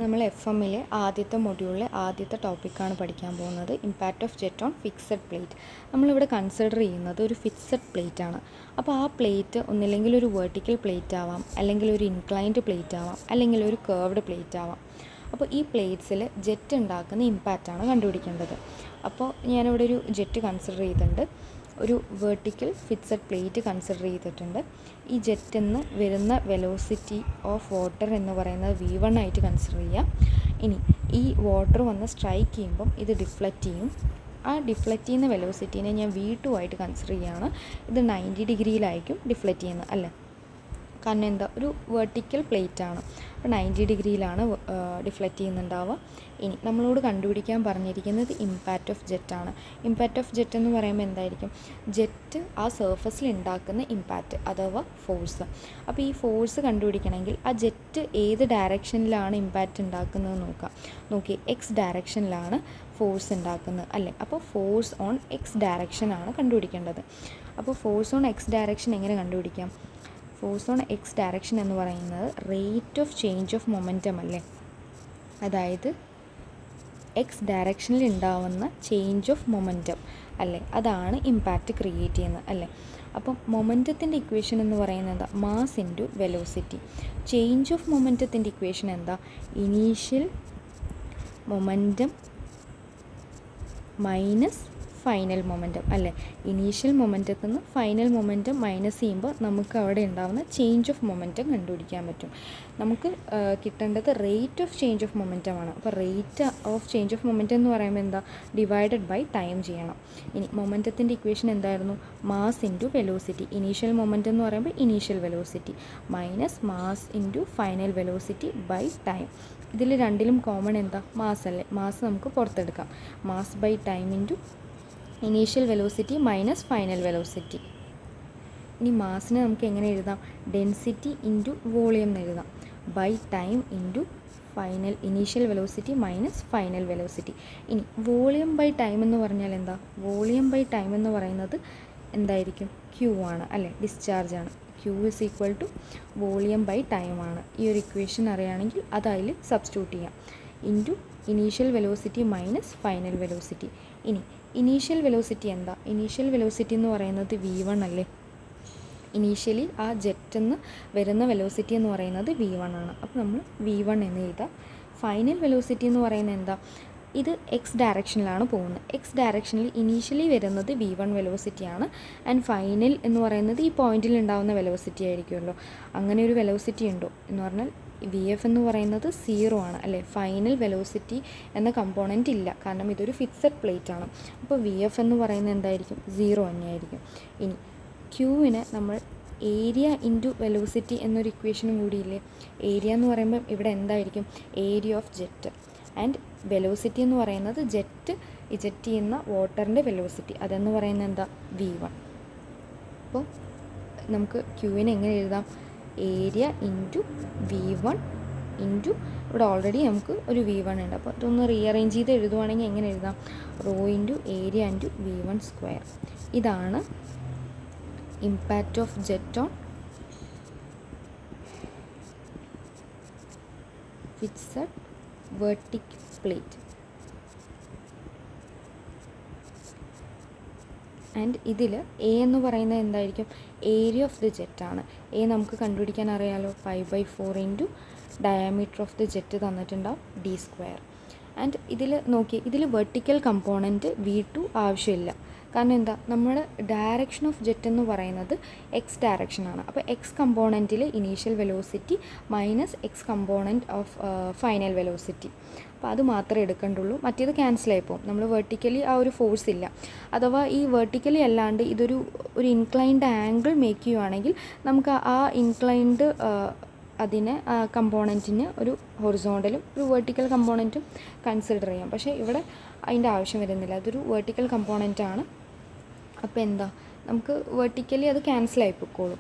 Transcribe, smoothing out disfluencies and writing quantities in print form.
നമ്മൾ FM-ലെ ആദ്യത്തെ മൊഡ്യൂളിലെ ആദ്യത്തെ ടോപ്പിക്കാണ് പഠിക്കാൻ പോകുന്നത്. Impact of jet on fixed plate. നമ്മളിവിടെ കൺസിഡർ ചെയ്യുന്നത് ഒരു ഫിക്സഡ് പ്ലേറ്റ് ആണ്. അപ്പോൾ ആ പ്ലേറ്റ് ഒന്നില്ലെങ്കിൽ ഒരു വെർട്ടിക്കൽ പ്ലേറ്റ് ആവാം, അല്ലെങ്കിൽ ഒരു ഇൻക്ലൈൻഡ് പ്ലേറ്റ് ആവാം, അല്ലെങ്കിൽ ഒരു കർവ്ഡ് പ്ലേറ്റ് ആവാം. അപ്പോൾ ഈ പ്ലേറ്റ്സിൽ ജെറ്റ് ഉണ്ടാക്കുന്ന ഇമ്പാക്റ്റാണ് കണ്ടുപിടിക്കേണ്ടത്. അപ്പോൾ ഞാനിവിടെ ഒരു ജെറ്റ് കൺസിഡർ ചെയ്തിട്ടുണ്ട്, ഒരു വെർട്ടിക്കൽ ഫിക്സഡ് പ്ലേറ്റ് കൺസിഡർ ചെയ്തിട്ടുണ്ട്. ഈ ജെറ്റിൽ നിന്ന് വരുന്ന വെലോസിറ്റി ഓഫ് വാട്ടർ എന്ന് പറയുന്നത് V1 ആയിട്ട് കൺസിഡർ ചെയ്യാം. ഇനി ഈ വാട്ടർ വന്ന് സ്ട്രൈക്ക് ചെയ്യുമ്പം ഇത് ഡിഫ്ലക്റ്റ് ചെയ്യും. ആ ഡിഫ്ലക്റ്റ് ചെയ്യുന്ന വെലോസിറ്റീനെ ഞാൻ V2 ആയിട്ട് കൺസിഡർ ചെയ്യുകയാണ്. ഇത് 90 ഡിഗ്രിയിലായിരിക്കും ഡിഫ്ലക്റ്റ് ചെയ്യുന്നത് അല്ലേ, കാരണം എന്താ, ഒരു വെർട്ടിക്കൽ പ്ലേറ്റ് ആണ്. അപ്പോൾ 90 ഡിഗ്രിയിലാണ് ഡിഫ്ലക്റ്റ് ചെയ്യുന്നുണ്ടാവുക. ഇനി നമ്മളോട് കണ്ടുപിടിക്കാൻ പറഞ്ഞിരിക്കുന്നത് ഇമ്പാക്റ്റ് ഓഫ് ജെറ്റ് ആണ്. ഇമ്പാക്റ്റ് ഓഫ് ജെറ്റ് എന്ന് പറയുമ്പോൾ എന്തായിരിക്കും, ജെറ്റ് ആ സർഫസിൽ ഉണ്ടാക്കുന്ന ഇമ്പാക്റ്റ് അഥവാ ഫോഴ്സ്. അപ്പോൾ ഈ ഫോഴ്സ് കണ്ടുപിടിക്കണമെങ്കിൽ ആ ജെറ്റ് ഏത് ഡയറക്ഷനിലാണ് ഇമ്പാക്റ്റ് ഉണ്ടാക്കുന്നത് നോക്കി എക്സ് ഡയറക്ഷനിലാണ് ഫോഴ്സ് ഉണ്ടാക്കുന്നത് അല്ലേ. അപ്പോൾ ഫോഴ്സ് ഓൺ എക്സ് ഡയറക്ഷനാണ് കണ്ടുപിടിക്കേണ്ടത്. അപ്പോൾ ഫോഴ്സ് ഓൺ എക്സ് ഡയറക്ഷൻ എങ്ങനെ കണ്ടുപിടിക്കാം? ഫോഴ്സ് ഓൺ എക്സ് ഡയറക്ഷൻ എന്ന് പറയുന്നത് rate of change of momentum അല്ലേ, അതായത് എക്സ് ഡയറക്ഷനിൽ ഉണ്ടാവുന്ന ചേഞ്ച് ഓഫ് മൊമെൻറ്റം അല്ലേ, അതാണ് ഇമ്പാക്റ്റ് ക്രിയേറ്റ് ചെയ്യുന്നത് അല്ലേ. അപ്പം മൊമെൻറ്റത്തിൻ്റെ ഇക്വേഷൻ എന്ന് പറയുന്നത് എന്താ, mass into velocity. Change of മൊമെൻറ്റത്തിൻ്റെ ഇക്വേഷൻ എന്താ, initial momentum minus final momentum അല്ലേ. ഇനീഷ്യൽ മൊമെൻറ്റത്തിൽ നിന്ന് ഫൈനൽ മൊമെൻറ്റം മൈനസ് ചെയ്യുമ്പോൾ നമുക്ക് അവിടെ ഉണ്ടാകുന്ന ചേഞ്ച് ഓഫ് മൊമെൻറ്റം കണ്ടുപിടിക്കാൻ പറ്റും. നമുക്ക് കിട്ടേണ്ടത് റേറ്റ് ഓഫ് ചേഞ്ച് ഓഫ് മൊമെൻറ്റമാണ്. അപ്പോൾ rate of change of momentum എന്ന് പറയുമ്പോൾ എന്താ, ഡിവൈഡഡ് ബൈ ടൈം ചെയ്യണം. ഇനി മൊമെൻറ്റത്തിൻ്റെ ഇക്വേഷൻ എന്തായിരുന്നു, mass into velocity. Initial momentum എന്ന് പറയുമ്പോൾ initial velocity minus mass into final velocity by time. ഇതിൽ രണ്ടിലും കോമൺ എന്താ, മാസ് അല്ലേ. മാസ് നമുക്ക് പുറത്തെടുക്കാം. Mass by time into initial velocity minus final velocity. ഇനി മാസിനെ നമുക്ക് എങ്ങനെ എഴുതാം, ഡെൻസിറ്റി ഇൻറ്റു വോളിയം എന്ന് എഴുതാം, by time into final initial velocity minus final velocity. ഇനി വോളിയം ബൈ ടൈം എന്ന് പറഞ്ഞാൽ എന്താ, വോളിയം ബൈ ടൈം എന്ന് പറയുന്നത് എന്തായിരിക്കും, Q ആണ് അല്ലേ, ഡിസ്ചാർജ് ആണ്. Q is equal to volume by time ആണ്. ഈ ഒരു ഇക്വേഷൻ അറിയുകയാണെങ്കിൽ അത് അതിൽ സബ്സ്റ്റിറ്റ്യൂട്ട് ചെയ്യാം, into initial velocity minus final velocity. ഇനി ഇനീഷ്യൽ വെലോസിറ്റി എന്താ, ഇനീഷ്യൽ വെലോസിറ്റി എന്ന് പറയുന്നത് V1 അല്ലേ. ഇനീഷ്യലി ആ ജെറ്റിൽ നിന്ന് വരുന്ന വെലോസിറ്റി എന്ന് പറയുന്നത് V1 ആണ്. അപ്പോൾ നമ്മൾ V1 എന്ന് എഴുതാം. ഫൈനൽ വെലോസിറ്റി എന്ന് പറയുന്നത് എന്താ, ഇത് എക്സ് ഡയറക്ഷനിലാണ് പോകുന്നത്. എക്സ് ഡയറക്ഷനിൽ ഇനീഷ്യലി വരുന്നത് V1 വെലോസിറ്റിയാണ്. ആൻഡ് ഫൈനൽ എന്ന് പറയുന്നത് ഈ പോയിന്റിൽ ഉണ്ടാകുന്ന വെലോസിറ്റി ആയിരിക്കുമല്ലോ. അങ്ങനെ ഒരു വെലോസിറ്റി ഉണ്ടോ എന്ന് പറഞ്ഞാൽ VF എന്ന് പറയുന്നത് 0 ആണ് അല്ലേ. ഫൈനൽ വെലോസിറ്റി എന്ന കമ്പോണൻറ്റ് ഇല്ല, കാരണം ഇതൊരു ഫിക്സഡ് പ്ലേറ്റ് ആണ്. അപ്പോൾ VF എന്ന് പറയുന്നത് എന്തായിരിക്കും, 0 തന്നെയായിരിക്കും. ഇനി Qവിനെ നമ്മൾ ഏരിയ ഇൻറ്റു വെലോസിറ്റി എന്നൊരു ഇക്വേഷനും കൂടിയില്ലേ. ഏരിയ എന്ന് പറയുമ്പോൾ ഇവിടെ എന്തായിരിക്കും, area of jet. And velocity എന്ന് പറയുന്നത് ജെറ്റ് ഇജക്റ്റ് ചെയ്യുന്ന വാട്ടറിൻ്റെ വെലോസിറ്റി, അതെന്ന് പറയുന്നത് എന്താ, V1. അപ്പോൾ നമുക്ക് Qവിനെ എങ്ങനെ എഴുതാം, ഏരിയ ഇൻറ്റു V1 ഇൻറ്റു ഇവിടെ ഓൾറെഡി നമുക്ക് ഒരു V1 ഉണ്ട്. അപ്പോൾ ഇതൊന്ന് റീഅറേഞ്ച് ചെയ്ത് എഴുതുവാണെങ്കിൽ എങ്ങനെ എഴുതാം, rho into area into V1 square. ഇതാണ് impact of jet on fixed vertical plate. And ഇതിൽ എ എന്ന് പറയുന്നത് എന്തായിരിക്കും, ഏരിയ ഓഫ് ദി ജെറ്റ് ആണ്. എ നമുക്ക് കണ്ടുപിടിക്കാൻ അറിയാലോ, 5/4 into diameter of the jet തന്നിട്ടുണ്ടാവും, D². ആൻഡ് ഇതിൽ നോക്കി, ഇതിൽ വെർട്ടിക്കൽ കമ്പോണൻറ്റ് V2 ആവശ്യമില്ല. കാരണം എന്താ, നമ്മുടെ ഡയറക്ഷൻ ഓഫ് ജെറ്റ് എന്ന് പറയുന്നത് എക്സ് ഡയറക്ഷനാണ്. അപ്പോൾ എക്സ് കമ്പോണൻറ്റിൽ initial velocity minus X component of final velocity. അപ്പോൾ അത് മാത്രമേ എടുക്കേണ്ടുള്ളൂ, മറ്റേത് ക്യാൻസലായി പോകും. നമ്മൾ വെർട്ടിക്കലി ആ ഒരു ഫോഴ്സ് ഇല്ല. അഥവാ ഈ വെർട്ടിക്കലി അല്ലാണ്ട് ഇതൊരു ഇൻക്ലൈൻഡ് ആംഗിൾ മേക്ക് ചെയ്യുവാണെങ്കിൽ നമുക്ക് ആ ഇൻക്ലൈൻഡ് അതിനെ കമ്പോണൻറ്റിന് ഒരു ഹൊറിസോണ്ടലും ഒരു വെർട്ടിക്കൽ കമ്പോണൻറ്റും കൺസിഡർ ചെയ്യാം. പക്ഷേ ഇവിടെ അതിൻ്റെ ആവശ്യം വരുന്നില്ല, അതൊരു വെർട്ടിക്കൽ കമ്പോണൻ്റ് ആണ്. അപ്പോൾ എന്താ, നമുക്ക് വെർട്ടിക്കലി അത് ക്യാൻസലായി പോയിക്കോളും.